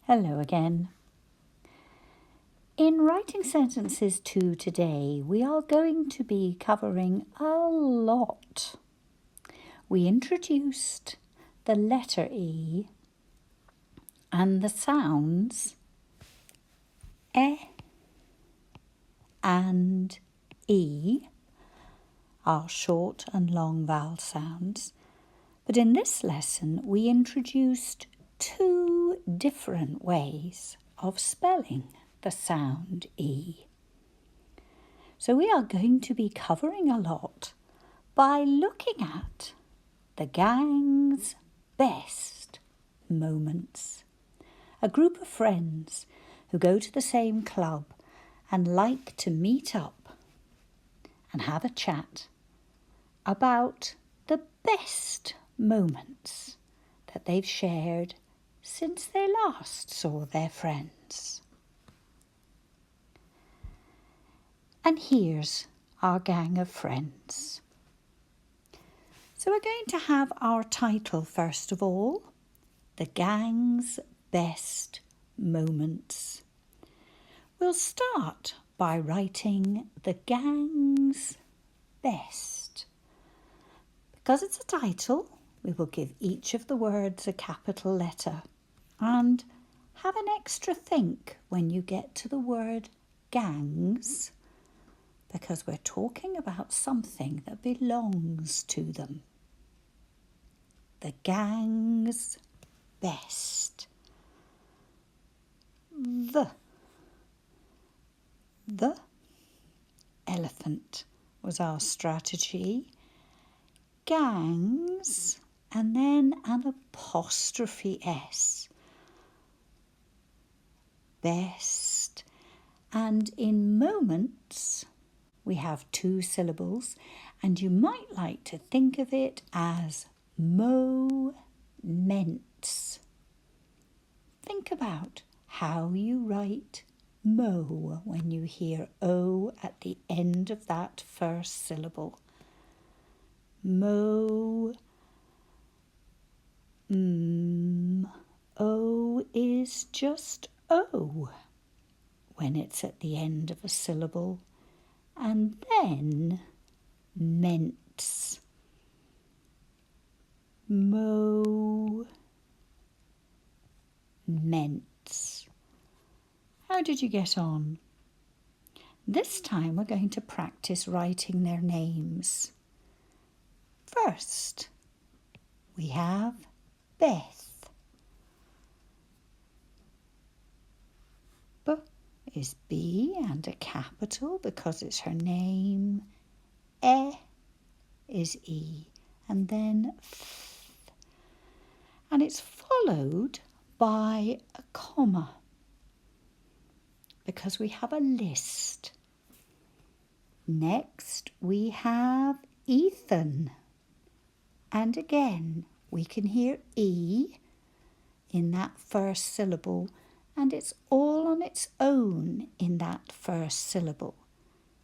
Hello again. In Writing Sentences 2 today, we are going to be covering a lot. We introduced the letter E and the sounds E and E are short and long vowel sounds. But in this lesson, we introduced two different ways of spelling the sound E. So we are going to be covering a lot by looking at the gang's best moments. A group of friends who go to the same club and like to meet up and have a chat about the best moments that they've shared since they last saw their friends. And here's our gang of friends. So we're going to have our title first of all, The Gang's Best Moments. We'll start by writing the gang's best. Because it's a title, we will give each of the words a capital letter and have an extra think when you get to the word gangs, because we're talking about something that belongs to them. The gang's best. The elephant was our strategy. Gangs and then an apostrophe S. Best. And in moments, we have two syllables, and you might like to think of it as moments. Think about how you write mo when you hear O at the end of that first syllable. Mo. O is just O when it's at the end of a syllable, and then ments. Moments. How did you get on? This time we're going to practice writing their names. First, we have Beth. B is B and a capital because it's her name. E is E and then F. And it's followed by a comma because we have a list. Next we have Ethan. And again, we can hear E in that first syllable, and it's all on its own in that first syllable.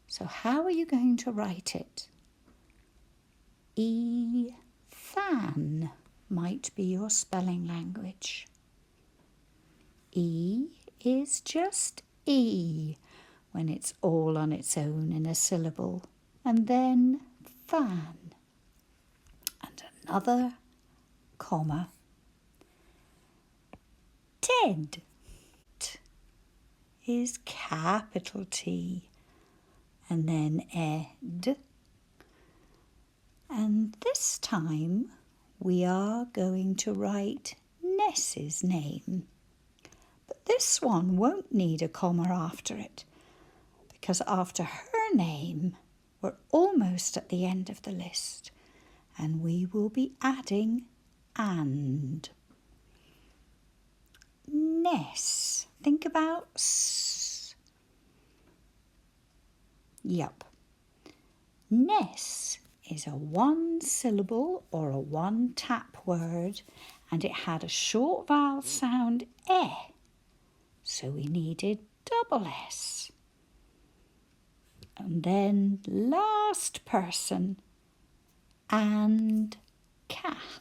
So how are you going to write it? E-than might be your spelling language. E is just E when it's all on its own in a syllable, and then than. Another comma. Ted. T is capital T and then ed. And this time we are going to write Ness's name. But this one won't need a comma after it, because after her name we're almost at the end of the list. And we will be adding and. Ness. Think about S. Yup. Ness is a one syllable or a one tap word, and it had a short vowel sound E. So we needed double S. And then last person, and Kath.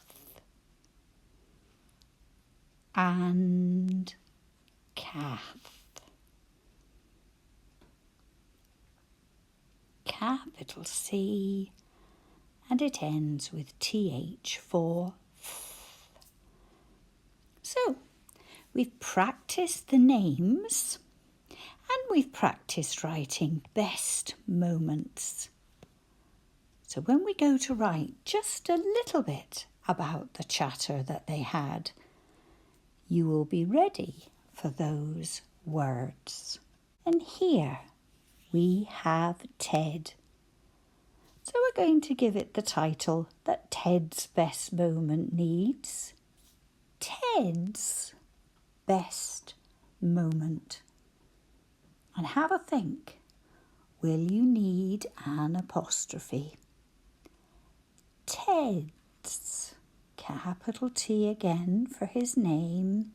And cath. Capital C, and it ends with TH for th. So, we've practiced the names and we've practiced writing best moments. So when we go to write just a little bit about the chatter that they had, you will be ready for those words. And here we have Ted. So we're going to give it the title that Ted's best moment needs. Ted's best moment. And have a think. Will you need an apostrophe? Ted's, capital T again for his name.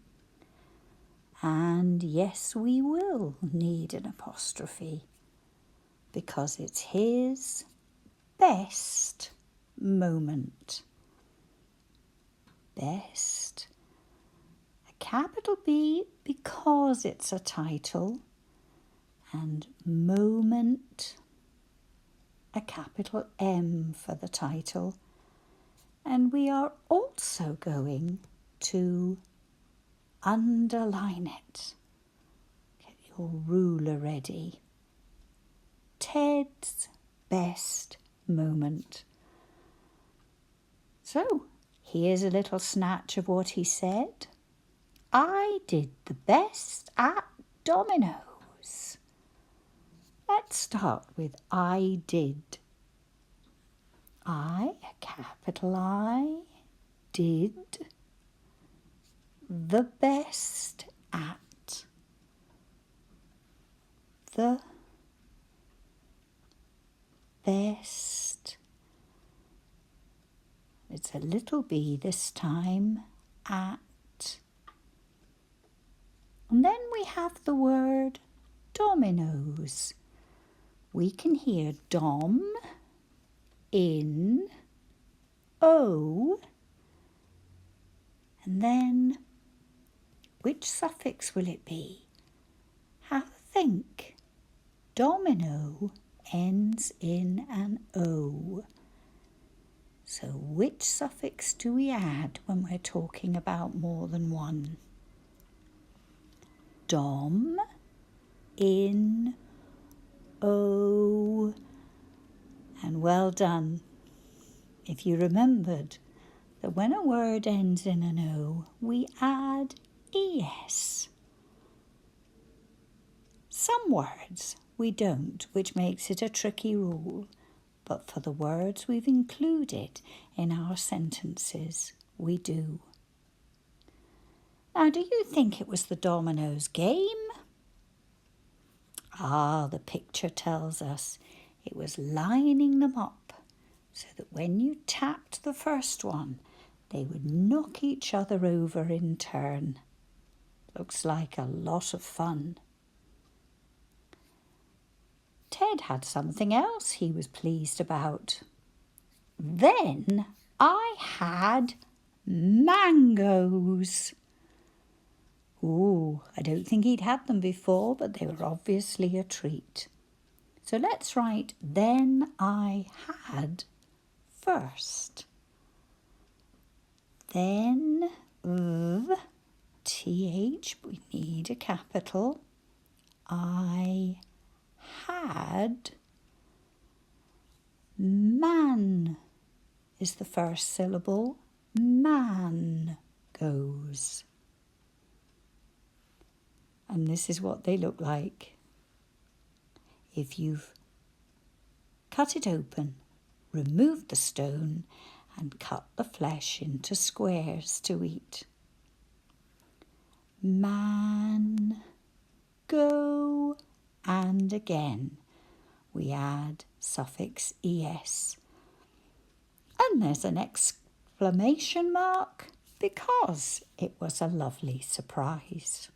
And yes, we will need an apostrophe because it's his best moment. Best. A capital B because it's a title, and moment, a capital M for the title. And we are also going to underline it. Get your ruler ready. Ted's best moment. So, here's a little snatch of what he said. I did the best at dominoes. Let's start with I did. I, a capital I, did the best at the best. It's a little b this time, at. And then we have the word dominoes. We can hear dom, in, o, and then which suffix will it be? Have a think. Domino ends in an O. So which suffix do we add when we're talking about more than one? Dom, in, O, and well done. If you remembered that when a word ends in an O, we add ES. Some words we don't, which makes it a tricky rule, but for the words we've included in our sentences, we do. Now, do you think it was the dominoes game? The picture tells us it was lining them up so that when you tapped the first one, they would knock each other over in turn. Looks like a lot of fun. Ted had something else he was pleased about. Then I had mangoes. I don't think he'd had them before, but they were obviously a treat. So let's write then I had first. Then TH, we need a capital. I had. Man is the first syllable. Man goes. And this is what they look like. If you've cut it open, removed the stone and cut the flesh into squares to eat. Man, go, and again we add suffix es. And there's an exclamation mark because it was a lovely surprise.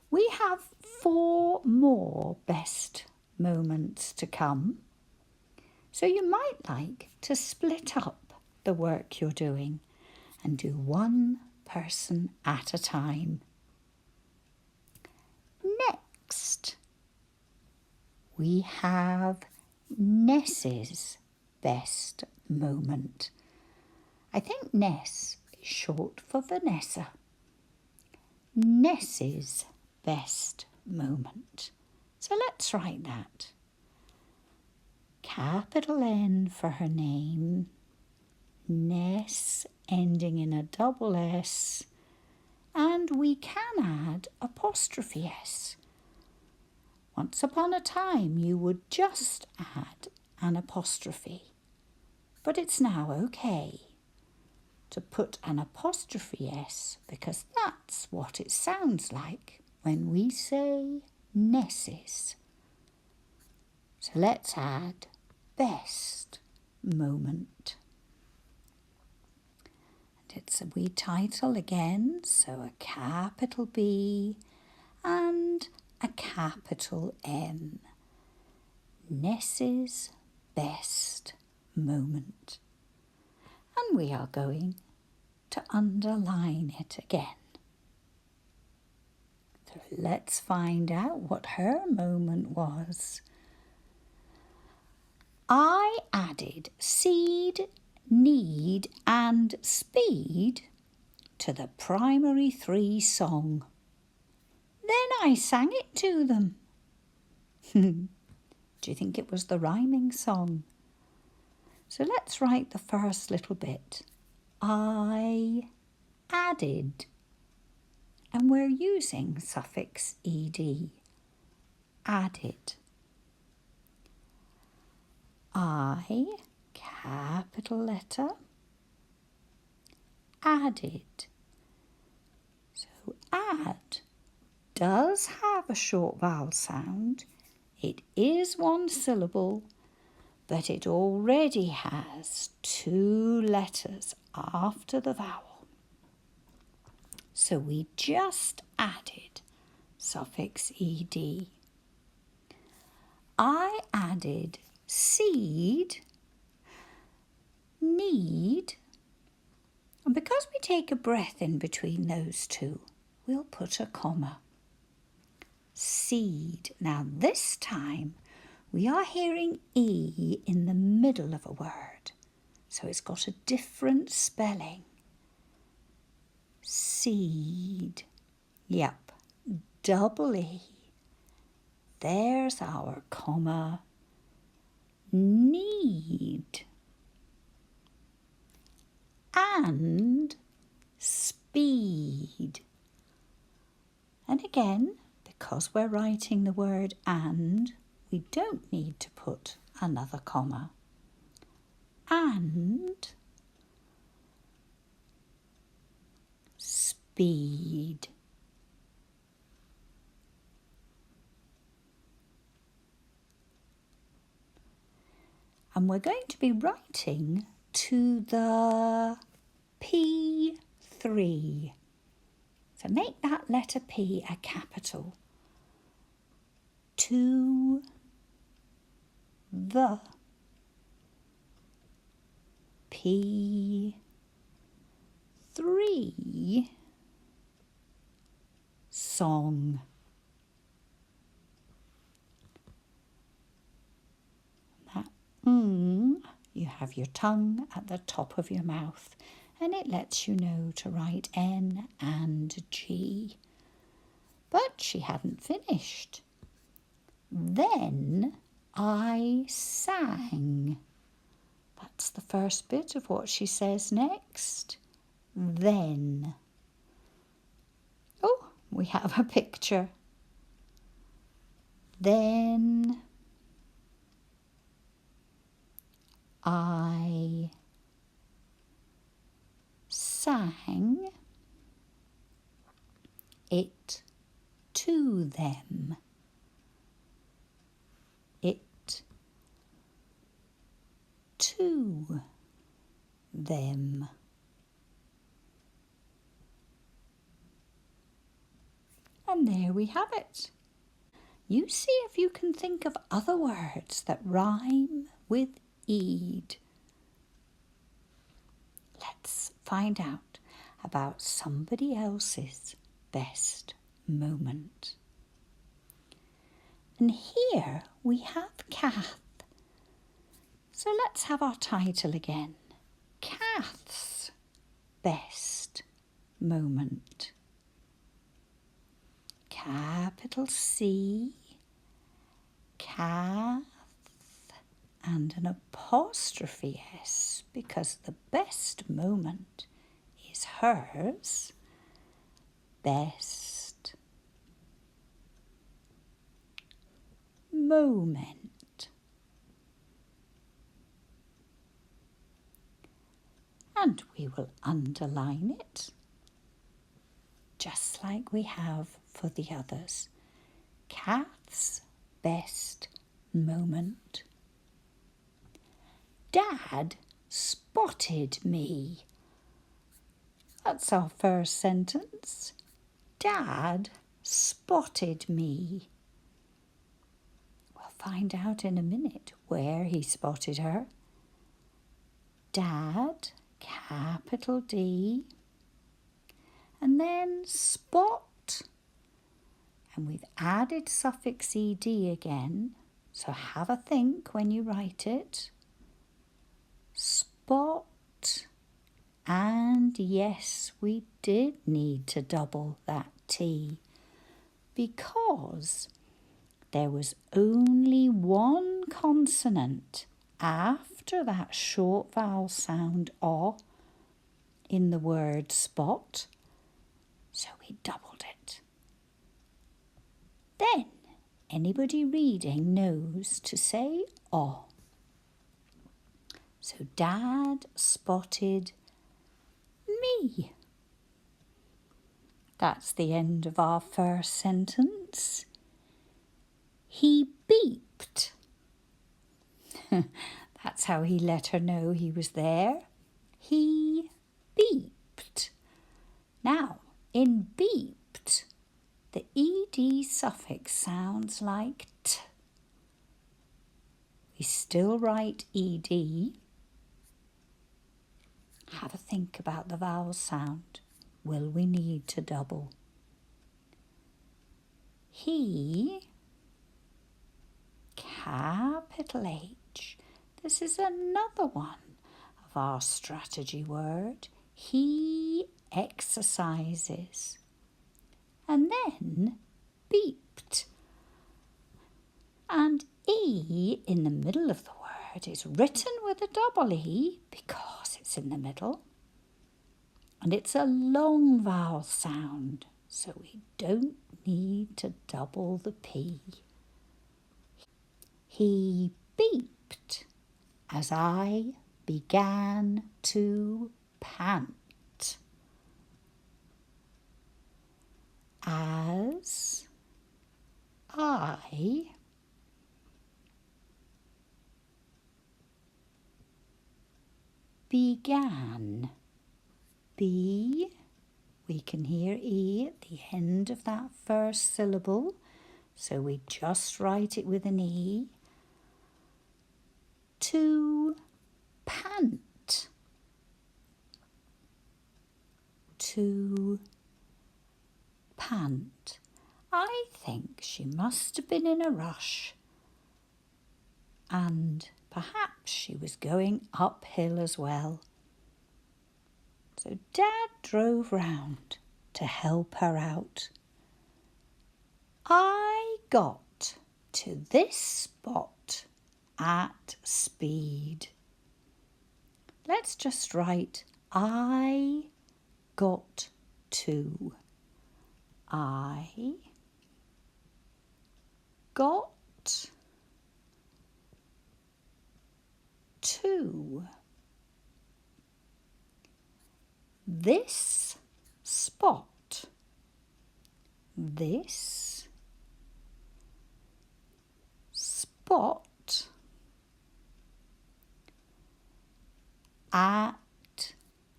We have 4 more best moments to come. So you might like to split up the work you're doing and do one person at a time. we have Ness's best moment. I think Ness is short for Vanessa. Ness's best moment. So let's write that. Capital N for her name, Ness ending in a double S, and we can add apostrophe S. Once upon a time you would just add an apostrophe, but it's now okay to put an apostrophe S because that's what it sounds like when we say Ness's. So let's add best moment. And it's a wee title again, so a capital B and a capital M. Ness's best moment. And we are going to underline it again. So let's find out what her moment was. I added seed, need and speed to the primary 3 song. Then I sang it to them. Do you think it was the rhyming song? So let's write the first little bit. I added. And we're using suffix ed. Added. I, capital letter, added. So add does have a short vowel sound. It is 1 syllable, but it already has 2 letters after the vowel. So we just added suffix ed. I added seed, need, and because we take a breath in between those 2, we'll put a comma. Seed. Now this time we are hearing E in the middle of a word, so it's got a different spelling. Seed. Yep, double E. There's our comma. Need. And speed. And again, because we're writing the word and, we don't need to put another comma. And speed. And we're going to be writing to the P3. So make that letter P a capital. To the P3 song. That you have your tongue at the top of your mouth, and it lets you know to write N and G. But she hadn't finished. Then I sang. That's the first bit of what she says next. Then. Oh, we have a picture. Then I sang it to them. It to them. And there we have it. You see if you can think of other words that rhyme with "ed." Let's find out about somebody else's best moment. And here we have Kath. So let's have our title again. Kath's best moment. Capital C, Kath, and an apostrophe S, because the best moment is hers. Best moment. And we will underline it, just like we have for the others. Kath's best moment. Dad spotted me. That's our first sentence. Dad spotted me. We'll find out in a minute where he spotted her. Dad, capital D, and then spot. And we've added suffix ed again, so have a think when you write it. Spot. And yes, we did need to double that T because there was only one consonant after that short vowel sound O in the word spot, so we doubled it. Then anybody reading knows to say O. So Dad spotted me. That's the end of our first sentence. He beeped. That's how he let her know he was there. He beeped. Now, in beeped, the ed suffix sounds like t. We still write ed. Have a think about the vowel sound. Will we need to double? He, capital H. This is another one of our strategy word. He exercises. And then beeped. And E in the middle of the word is written with a double E because it's in the middle. And it's a long vowel sound, so we don't need to double the P. He beeped as I began to pant. As I began. B, we can hear E at the end of that first syllable, so we just write it with an E. To pant. To pant. I think she must have been in a rush, and perhaps she was going uphill as well. So Dad drove round to help her out. I got to this spot at speed. Let's just write I got to. I got to this spot. This spot at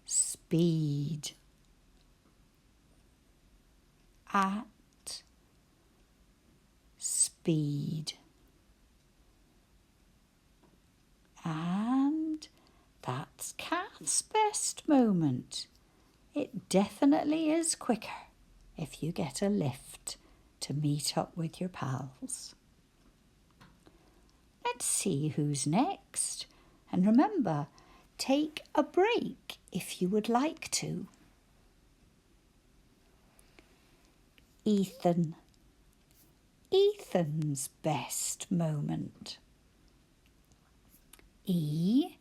speed. At speed. And that's Kath's best moment. It definitely is quicker if you get a lift to meet up with your pals. Let's see who's next. And remember, take a break if you would like to. Ethan. Ethan's best moment. E,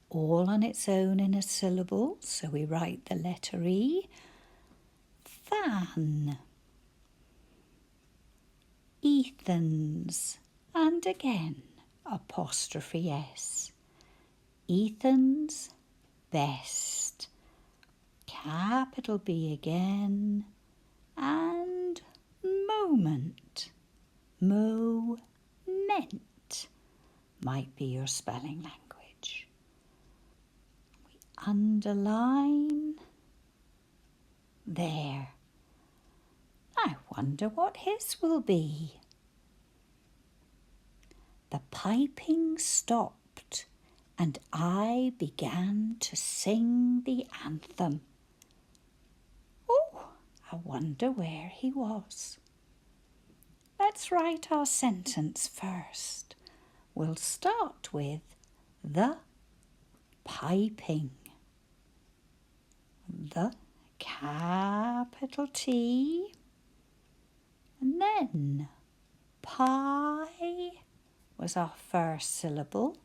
all on its own in a syllable, so we write the letter E. Fan. Ethan's, and again apostrophe S. Ethan's best. Capital B again. And moment. Moment might be your spelling language. We underline there. I wonder what his will be. The piping stopped and I began to sing the anthem. Oh, I wonder where he was. Let's write our sentence first. We'll start with the piping. The capital T, and then pie was our first syllable,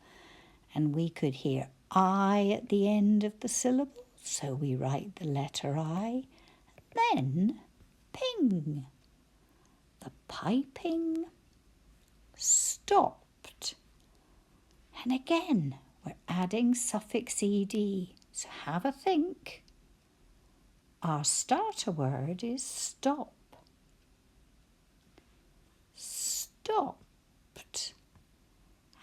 and we could hear I at the end of the syllable, so we write the letter I. Then ping. The piping stopped. And again, we're adding suffix ed, so have a think. Our starter word is stop. Stopped.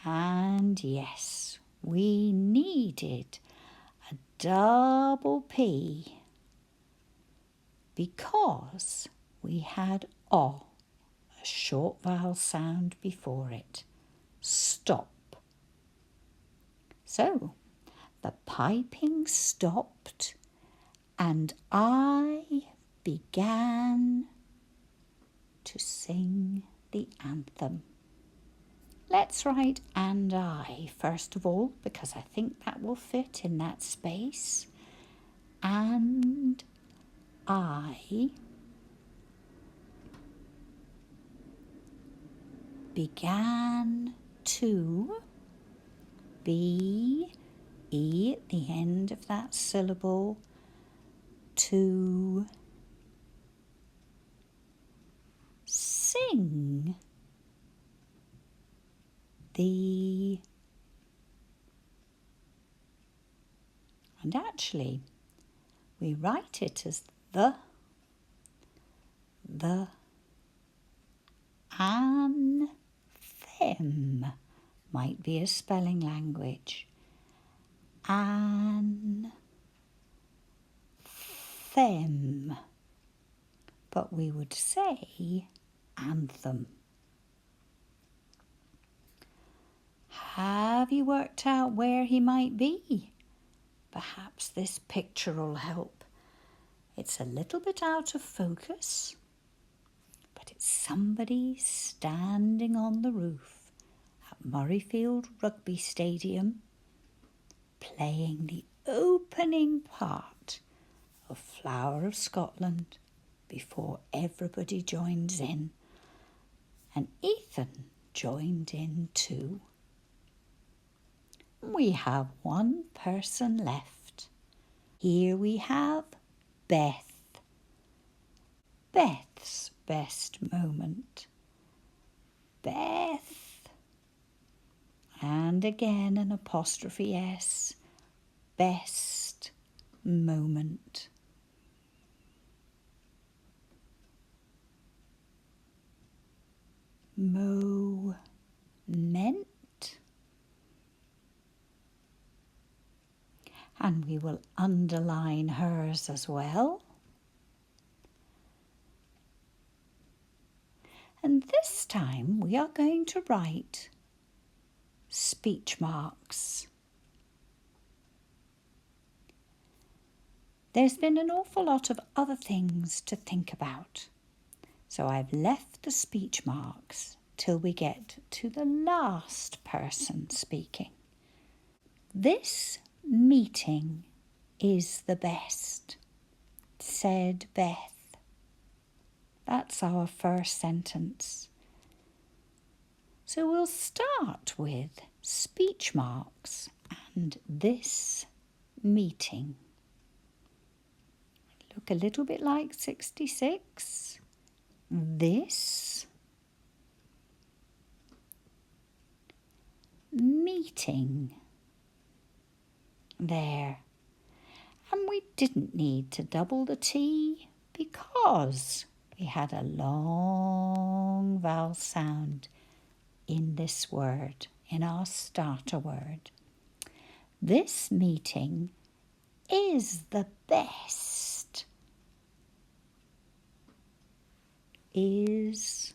And yes, we needed a double P because we had O, a short vowel sound before it. Stop. So, the piping stopped and I began to sing the anthem. Let's write and I first of all, because I think that will fit in that space. And I began to be, E at the end of that syllable, to sing the, and actually we write it as the anthem might be a spelling language. Anthem, but we would say anthem. Have you worked out where he might be? Perhaps this picture will help. It's a little bit out of focus, but it's somebody standing on the roof at Murrayfield Rugby Stadium playing the opening part of Flower of Scotland before everybody joins in. And Ethan joined in too. We have one person left. Here we have Beth. Beth's best moment. Beth. And again an apostrophe S. Best moment. Moment. And we will underline hers as well. And this time we are going to write speech marks. There's been an awful lot of other things to think about, so I've left the speech marks till we get to the last person speaking. This meeting is the best, said Beth. That's our first sentence. So we'll start with speech marks and this meeting. Look a little bit like 66. This meeting. There. And we didn't need to double the T because we had a long vowel sound in this word, in our starter word. This meeting is the best. Is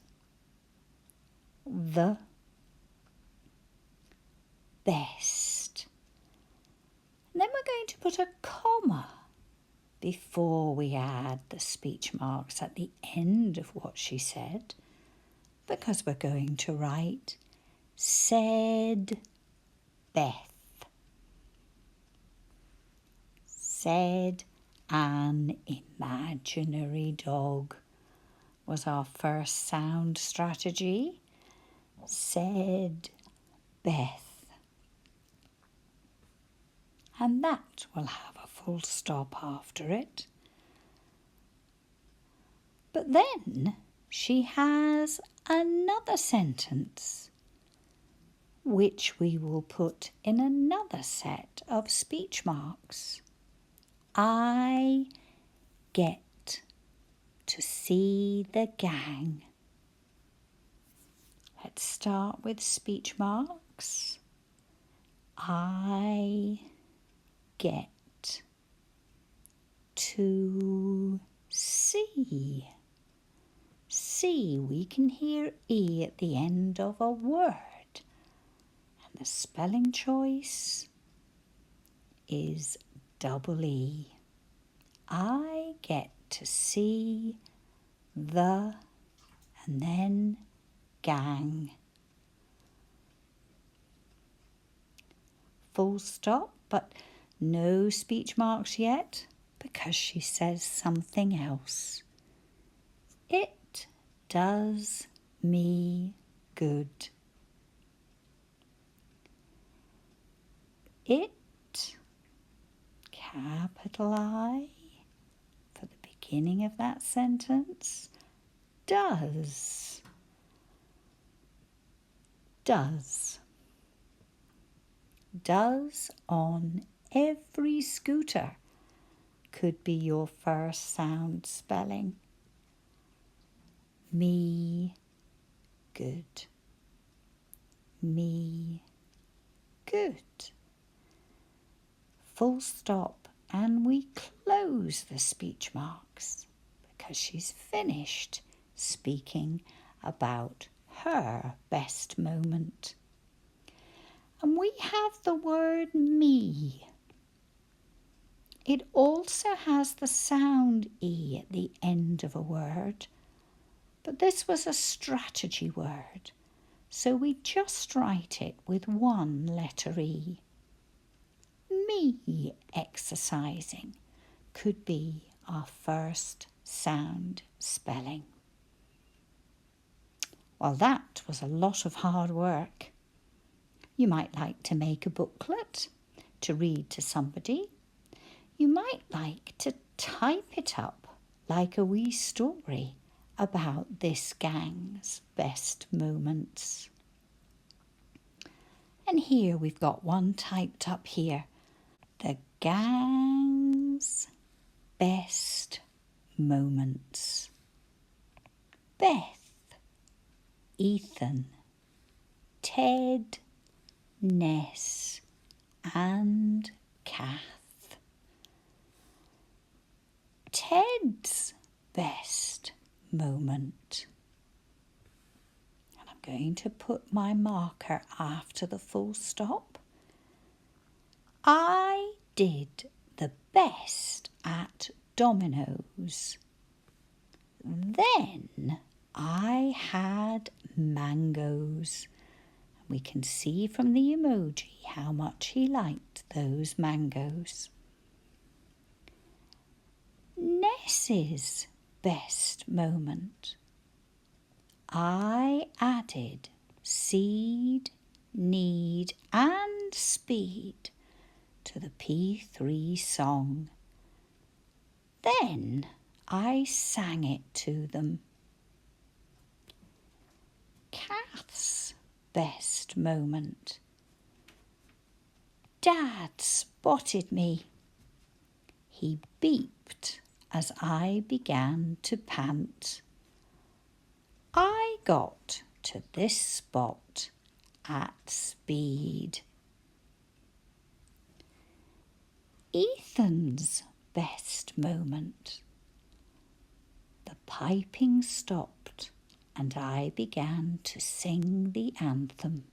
the best. And then we're going to put a comma before we add the speech marks at the end of what she said, because we're going to write said Beth. Said an imaginary dog was our first sound strategy. Said Beth. And that will have a full stop after it. But then she has another sentence, which we will put in another set of speech marks. I get to see the gang. Let's start with speech marks. I get to see. See, we can hear E at the end of a word. And the spelling choice is double E. I get to see the and then gang. Full stop, but no speech marks yet because she says something else. It does me good. It, capital I, for the beginning of that sentence, does. Does. Does on every scooter could be your first sound spelling. Me good. Me good. Full stop, and we close the speech marks because she's finished speaking about her best moment. And we have the word me. It also has the sound E at the end of a word, but this was a strategy word, so we just write it with one letter E. Me exercising could be our first sound spelling. Well, that was a lot of hard work. You might like to make a booklet to read to somebody. You might like to type it up like a wee story about this gang's best moments. And here we've got one typed up here. The gang's best moments. Beth, Ethan, Ted, Ness and Kath. Ted's best moment. And I'm going to put my marker after the full stop. I did the best at dominoes. Then I had mangoes. We can see from the emoji how much he liked those mangoes. Ness's best moment. I added seed, need and speed to the P3 song. Then I sang it to them. Kath's best moment. Dad spotted me. He beeped as I began to pant. I got to this spot at speed. Ethan's best moment. The piping stopped and I began to sing the anthem.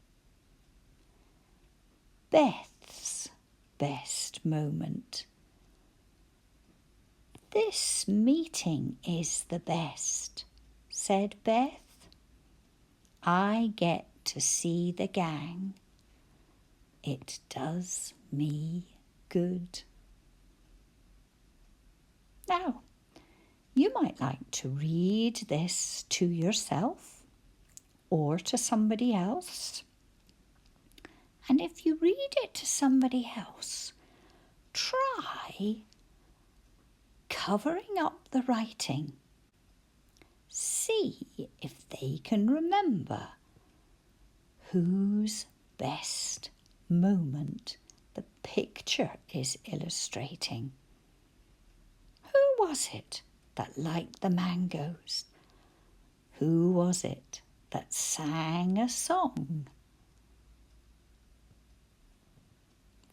Beth's best moment. This meeting is the best, said Beth. I get to see the gang. It does me good. Now, you might like to read this to yourself or to somebody else. And if you read it to somebody else, try covering up the writing. See if they can remember whose best moment the picture is illustrating. Who was it that liked the mangoes? Who was it that sang a song?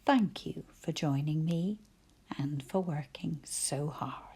Thank you for joining me and for working so hard.